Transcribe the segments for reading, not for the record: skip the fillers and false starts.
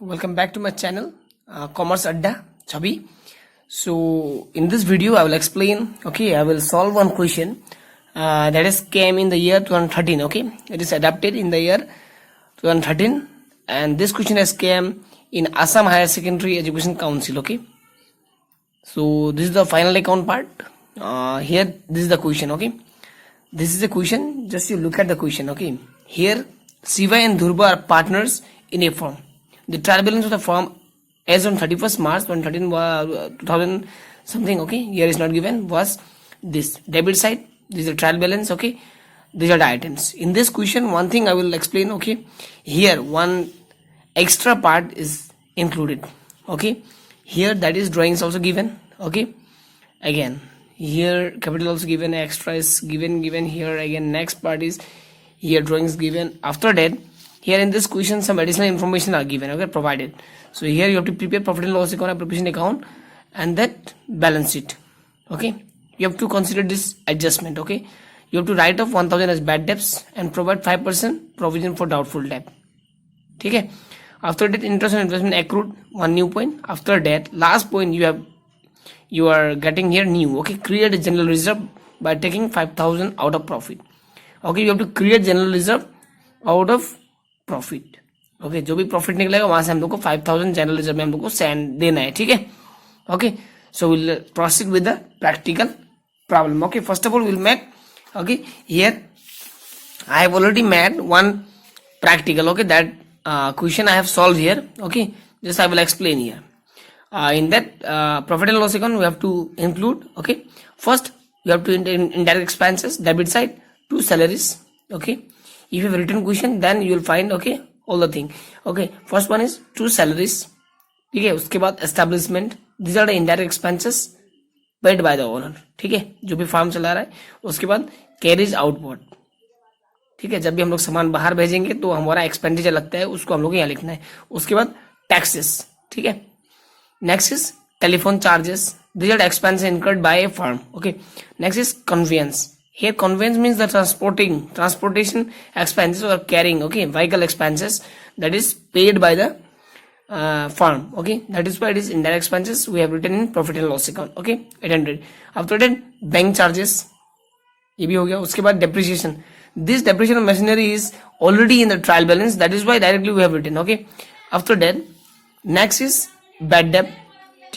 Welcome back to my channel, Commerce Adda Chabi. So in this video I will explain, I will solve one question that is came in the year 2013. It is adapted in the year 2013, and this question has came in Assam Higher Secondary Education Council. So this is the final account part. Here this is the question. This is the question. Just you look at the question. Here Siva and Dhurba are partners in a firm. The trial balance of the firm as on 31st March 2013 2000 something, here is not given, was this. Debit side, this is the trial balance. These are the items. In this question, one thing I will explain. Here one extra part is included. Here that is drawings also given. Again here capital also given, extra is given here. Again next part is here drawings given. After that, here in this question some additional information are given, provided. So here you have to prepare profit and loss account, appropriation account, and that balance sheet. You have to consider this adjustment. You have to write off 1000 as bad debts and provide 5% provision for doubtful debt. After that, interest and investment accrued, one new point. After that, last point you are getting here new. Create a general reserve by taking 5000 out of profit. You have to create general reserve out of profit. जो भी profit निकलेगा वहां से हम लोग को 5000 general reserve में हम लोग को सेंड देना है. ठीक है. So will proceed with the practical problem. First of all will make here I have already made one practical. That question I have solve here. Just I will explain here. In that profit and loss account we have to include. First you have to indirect expenses, debit side, 2 salaries. If you have written question, then you will find all the thing. First one is 2 salaries. उसके बाद establishment, these are the indirect expenses paid by the owner. जो भी farm चला रहा है. उसके बाद carriage outward. जब भी हम लोग सामान बाहर भेजेंगे तो हमारा एक्सपेंडिचर लगता है, उसको हम लोग यहाँ लिखना है. उसके बाद taxes. Next is telephone charges. These are the expenses incurred by a firm. Next is conveyance. Here conveyance means the transportation expenses or carrying, vehicle expenses that is paid by the firm. That is why it is indirect expenses we have written in profit and loss account. 800. After that, bank charges, ये भी हो गया. उसके बाद depreciation. This depreciation of machinery is already in the trial balance, that is why directly we have written. After that, next is bad debt.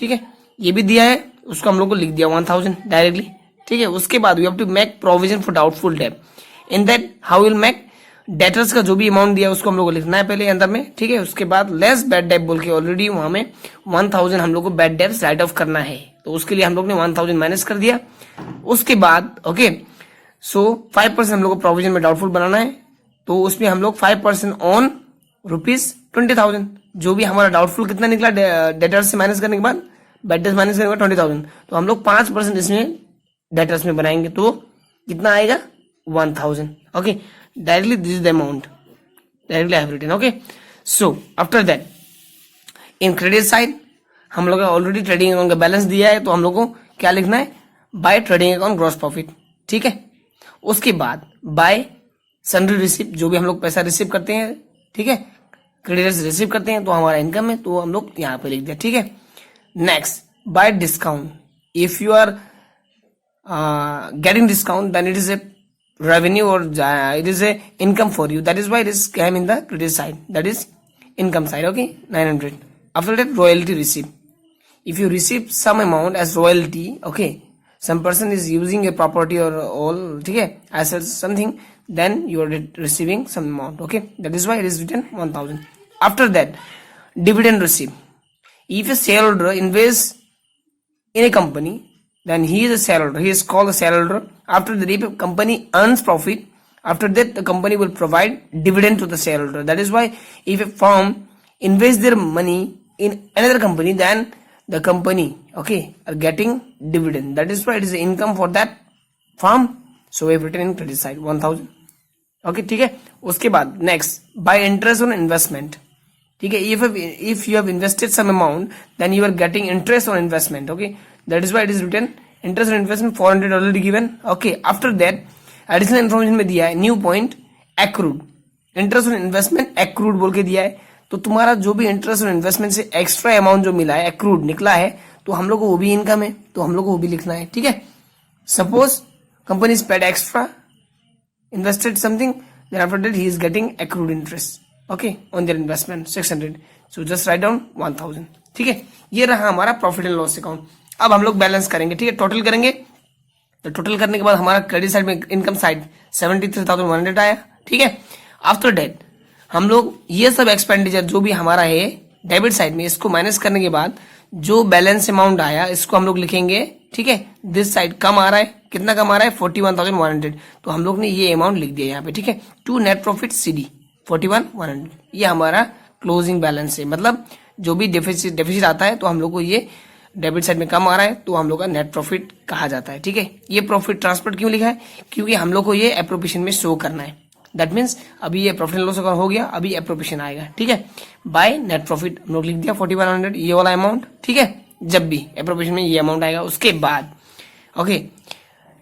ये भी दिया है, उसको हम लोग को लिख दिया 1000 डायरेक्टली. उसके बाद we have to make provision for doubtful debt. In that how will make debtors का जो भी अमाउंट दिया उसको हम लोग को लिखना है पहले अंदर में. उसके बाद लेस बैड डेट बोल के ऑलरेडी वहां में 1000 हम लोग को बैड डेट्स राइट ऑफ करना है, तो उसके लिए हम लोग ने 1000 माइनस कर दिया. उसके बाद सो 5% हम लोग को प्रोविजन में डाउटफुल बनाना है, तो उसमें हम लोग 5% ऑन ₹20,000. जो भी हमारा डाउटफुल कितना निकला डेटर्स से माइनस करने के बाद, बैड डेट्स माइनस करने के बाद 20,000, तो हम लोग 5% इसमें डेटर्स में बनाएंगे तो कितना आएगा 1000. Directly this is the amount directly I have written. So after that in credit side हम लोग ऑलरेडी ट्रेडिंग अकाउंट का बैलेंस दिया है, तो हम लोग को क्या लिखना है, by trading account gross profit. उसके बाद बाय सन्ड्री रिसीव, जो भी हम लोग पैसा रिसीव करते हैं, क्रेडिटर्स रिसीव करते हैं तो हमारा इनकम है, तो हम लोग यहाँ पे लिख दिया. Next by discount. If you are getting discount, then it is a revenue or it is a income for you. That is why it is came in the credit side, that is income side. 900. After that, royalty receipt. If you receive some amount as royalty, some person is using a property or all, assets something, then you are receiving some amount. That is why it is written 1000. After that, dividend receipt. If a shareholder invests in a company, then he is a shareholder. He is called a shareholder. After that, if a company earns profit, after that the company will provide dividend to the shareholder. That is why if a firm invests their money in another company, then the company are getting dividend. That is why it is income for that firm. So we have written in credit side 1000. ठीक है. उसके बाद next by interest on investment. If you have invested some amount, then you are getting interest on investment. That is why it is written interest on investment 400 already given. After that, additional information में दिया है new point accrued. Interest on investment accrued बोल के दिया है, तो तुम्हारा जो भी इंटरेस्ट और इन्वेस्टमेंट से एक्स्ट्रा अमाउंट जो मिला है, एक्रूड निकला है, तो हम लोग को वो भी इनकम है, तो हम लोग को वो भी लिखना है, ठीक है। Suppose company is paid extra invested something, then after that he is getting accrued interest, okay, on their investment 600, so just write down 1000, ठीक है। ये रहा हमारा प्रॉफिट एंड लॉस अकाउंट। अब हम लोग बैलेंस करेंगे, ठीक है, टोटल करेंगे। तो टोटल करने के बाद हमारा क्रेडिट साइड में इनकम साइड 73,100 आया, ठीक है। आफ्टर डेट हम लोग ये सब एक्सपेंडिचर जो भी हमारा है डेबिट साइड में, इसको माइनस करने के बाद जो बैलेंस अमाउंट आया इसको हम लोग लिखेंगे, ठीक है। दिस साइड कम आ रहा है, कितना कम आ रहा है 41,100, तो हम लोग ने ये अमाउंट लिख दिया यहाँ पे, ठीक है। टू नेट प्रॉफिट CD 41,100, ये हमारा क्लोजिंग बैलेंस है। मतलब जो भी डेफिसिट आता है तो हम लोग को ये डेबिट साइड में कम आ रहा है तो हम लोग का नेट प्रॉफिट कहा जाता है, ठीक है। ये प्रॉफिट ट्रांसफर क्यों लिखा है? क्योंकि हम लोग को ये एप्रोप्रिएशन में शो करना है। दैट मीन्स अभी ये प्रॉफिट एंड लॉस अकाउंट हो गया, अभी एप्रोप्रिएशन आएगा, ठीक है। बाय नेट प्रॉफिट हम लोग लिख दिया 4100, ये वाला अमाउंट, ठीक है। जब भी एप्रोप्रिएशन में ये अमाउंट आएगा उसके बाद, okay.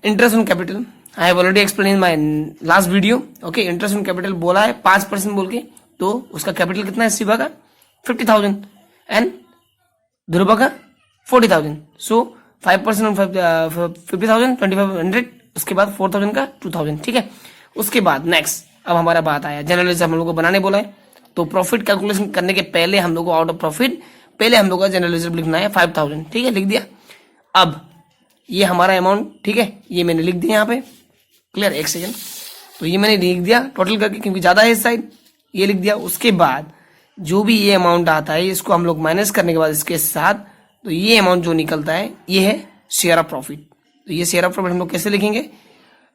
Interest on capital I have already explain in my last video, okay. Interest on capital बोला है 5% बोल के, तो उसका कैपिटल कितना है शिवा का 50,000 एंड ध्रुवा का 40,000, सो 5% ऑन 50,000 2500, उसके बाद 4,000 का 2,000, ठीक है। उसके बाद नेक्स्ट अब हमारा बात आया जनरल रिजर्व हम लोग को बनाने बोला है, तो प्रॉफिट कैलकुलेशन करने के पहले हम लोग को आउट ऑफ प्रॉफिट पहले हम लोग का जनरल रिजर्व लिखना है 5,000, ठीक है, लिख दिया। अब ये हमारा अमाउंट, ठीक है, ये मैंने लिख दिया यहाँ पे, क्लियर। एक सेकेंड, तो ये मैंने लिख दिया टोटल करके क्योंकि ज्यादा है इस साइड, ये लिख दिया। उसके बाद जो भी ये अमाउंट आता है इसको हम लोग माइनस करने के बाद इसके साथ, तो ये अमाउंट जो निकलता है ये है शेयर ऑफ प्रॉफिट। तो ये शेयर ऑफ प्रॉफिट हम लोग कैसे लिखेंगे?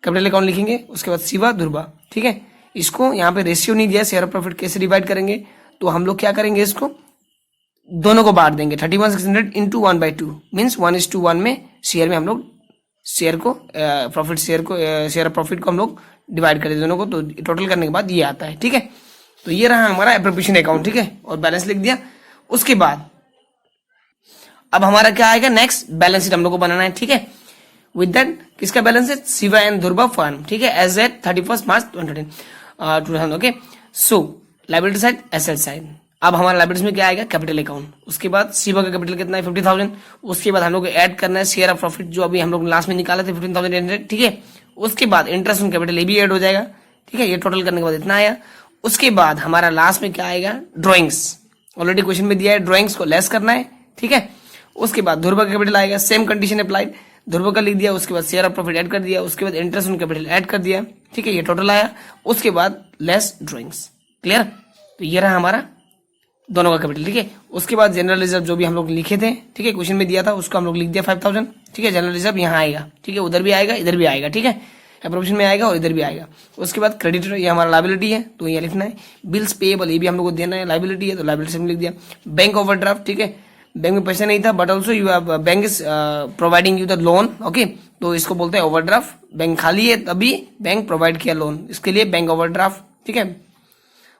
कैपिटल अकाउंट लिखेंगे, उसके बाद शिवा ध्रुवा, ठीक है। इसको यहाँ पे रेशियो नहीं दिया, शेयर ऑफ प्रॉफिट कैसे डिवाइड करेंगे? तो हम लोग क्या करेंगे, इसको दोनों को बांट देंगे 31,600 इंटू 1/2 मीन्स 1:1 में शेयर में हम लोग शेयर को प्रॉफिट शेयर ऑफ प्रॉफिट को हम लोग डिवाइड कर दें दोनों को, तो टोटल करने के बाद ये आता है, ठीक है। तो ये रहा हमारा एप्रोप्रिएशन अकाउंट, ठीक है, और बैलेंस लिख दिया। उसके बाद अब हमारा क्या आएगा, नेक्स्ट बैलेंस शीट हम लोग को बनाना है, ठीक है। विद दैट किसका बैलेंस है? शिवा एंड ध्रुवा फर्म, ठीक है, एज एट 31 मार्च 2000, ओके। सो लायबिलिटी साइड, एसेट साइड। अब हमारा लायबिलिटीज में क्या आएगा? Capital account. उसके बाद शिवा का कैपिटल कितना है 50,000। उसके बाद हम लोग ऐड करना है शेयर ऑफ प्रॉफिट जो अभी हम लोग लास्ट में निकाले थे 15,800, ठीक है। उसके बाद इंटरेस्ट ऑन कैपिटल ये भी ऐड हो जाएगा, ठीक है। ये टोटल करने के बाद इतना आया। उसके बाद हमारा लास्ट में क्या आएगा? ड्रॉइंग्स। ऑलरेडी क्वेश्चन में दिया है, ड्रॉइंग्स को लेस करना है, ठीक है। उसके बाद ध्रुवा का कैपिटल आएगा, सेम कंडीशन अप्लाइड, ध्रुवा का लिख दिया। उसके बाद शेयर ऑफ प्रॉफिट ऐड कर दिया, उसके बाद इंटरेस्ट ऑन कैपिटल ऐड कर दिया, ठीक है, ये टोटल आया। उसके बाद लेस ड्रॉइंग्स, क्लियर। तो ये रहा हमारा दोनों का कैपिटल, ठीक है। उसके बाद जनरल रिजर्व जो भी हम लोग लिखे थे, ठीक है, क्वेश्चन में दिया था, उसको हम लोग लिख दिया 5,000, ठीक है। जनरल रिजर्व यहाँ आएगा, ठीक है, उधर भी आएगा इधर भी आएगा, ठीक है, एप्रोप्रिएशन में आएगा और इधर भी आएगा। उसके बाद क्रेडिटर ये हमारा लायबिलिटी है तो ये लिखना है। बिल्स पेएबल ये भी हम लोग को देना है, लायबिलिटी है तो लायबिलिटी में लिख दिया। बैंक ओवरड्राफ्ट, ठीक है, बैंक में पैसा नहीं था but also you bank is providing you the loan, okay, तो इसको बोलते हैं ओवरड्राफ्ट। बैंक खाली है तभी बैंक प्रोवाइड किया लोन, इसके लिए बैंक ओवरड्राफ्ट, ठीक है।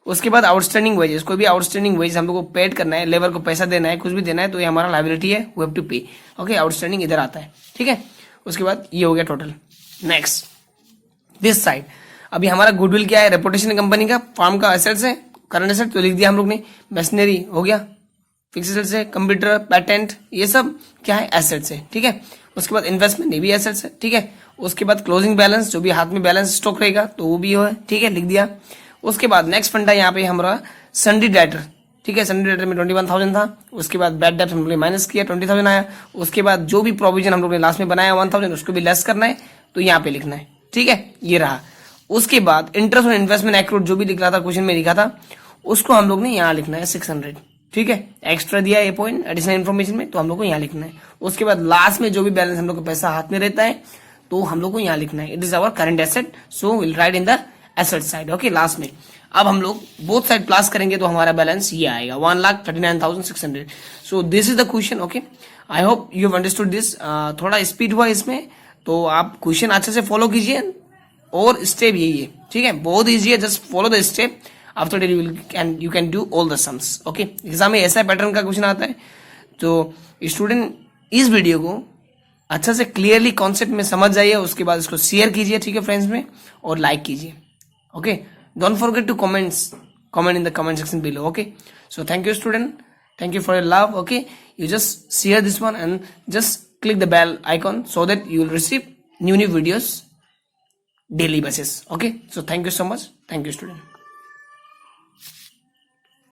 उसके बाद आउटस्टैंडिंग वेजेस, कोई भी आउटस्टैंडिंग वेज हम लोग को पेड करना है, लेबर को पैसा देना है, कुछ भी देना है, तो ये हमारा लायबिलिटी है, वी हैव टू पे, ओके। आउटस्टैंडिंग इधर आता है, ठीक है। उसके बाद ये हो गया टोटल। नेक्स्ट दिस साइड, अभी हमारा गुडविल क्या है? रेपुटेशन कंपनी का, फार्म का एसेट्स है, करंट एसेट तो लिख दिया हम लोग ने, मशीनरी हो गया, फिक्स एसेट्स है, कंप्यूटर, पेटेंट, ये सब क्या है? एसेट्स है, ठीक है। उसके बाद इन्वेस्टमेंट ये भी एसेट्स है, ठीक है। उसके बाद क्लोजिंग बैलेंस, जो भी हाथ में बैलेंस स्टॉक रहेगा तो वो भी है, ठीक है, लिख दिया। उसके बाद नेक्स्ट फंडा यहाँ पे हमारा सन्डी डेटर, ठीक है, सन्डी डेटर में 21,000 था। उसके बाद बैड डेट हम लोग ने माइनस किया 20,000 आया। उसके बाद जो भी प्रोविजन हम लोग ने लास्ट में बनाया 1,000 उसको भी लेस करना है, तो यहाँ पे लिखना है, ठीक है, ये रहा। उसके बाद इंटरेस्ट और इन्वेस्टमेंट एक्रूड जो भी लिख रहा था क्वेश्चन में लिखा था उसको हम लोग ने यहाँ लिखना है 600, ठीक है। एक्स्ट्रा दिया ये पॉइंट एडिशनल इन्फॉर्मेशन में, तो हम लोग को यहाँ लिखना है। उसके बाद लास्ट में जो भी बैलेंस हम लोग का पैसा हाथ में रहता है तो हम लोग को यहाँ लिखना है, it is our current asset, so will write in the asset side, okay, last में। अब हम लोग बोथ साइड प्लस करेंगे तो हमारा बैलेंस ये आएगा 1,39,600। So this is the question, okay. I hope you have understood this. थोड़ा स्पीड हुआ इसमें, तो आप क्वेश्चन अच्छे से फॉलो कीजिए और स्टेप यही है, ठीक है, बहुत ईजी है, just follow the step. After that you can do all the sums, okay. Exam में ऐसा पैटर्न का क्वेश्चन आता है, तो स्टूडेंट इस वीडियो को अच्छा से क्लियरली कॉन्सेप्ट में समझ जाइए, उसके बाद इसको शेयर कीजिए, ठीक है, फ्रेंड्स में, और लाइक कीजिए, okay. Don't forget to comment in the comment section below, okay. So thank you student, thank you for your love. Okay, you just share this one and just click the bell icon so that you will receive new videos daily basis. Okay, so thank you so much. Thank you student.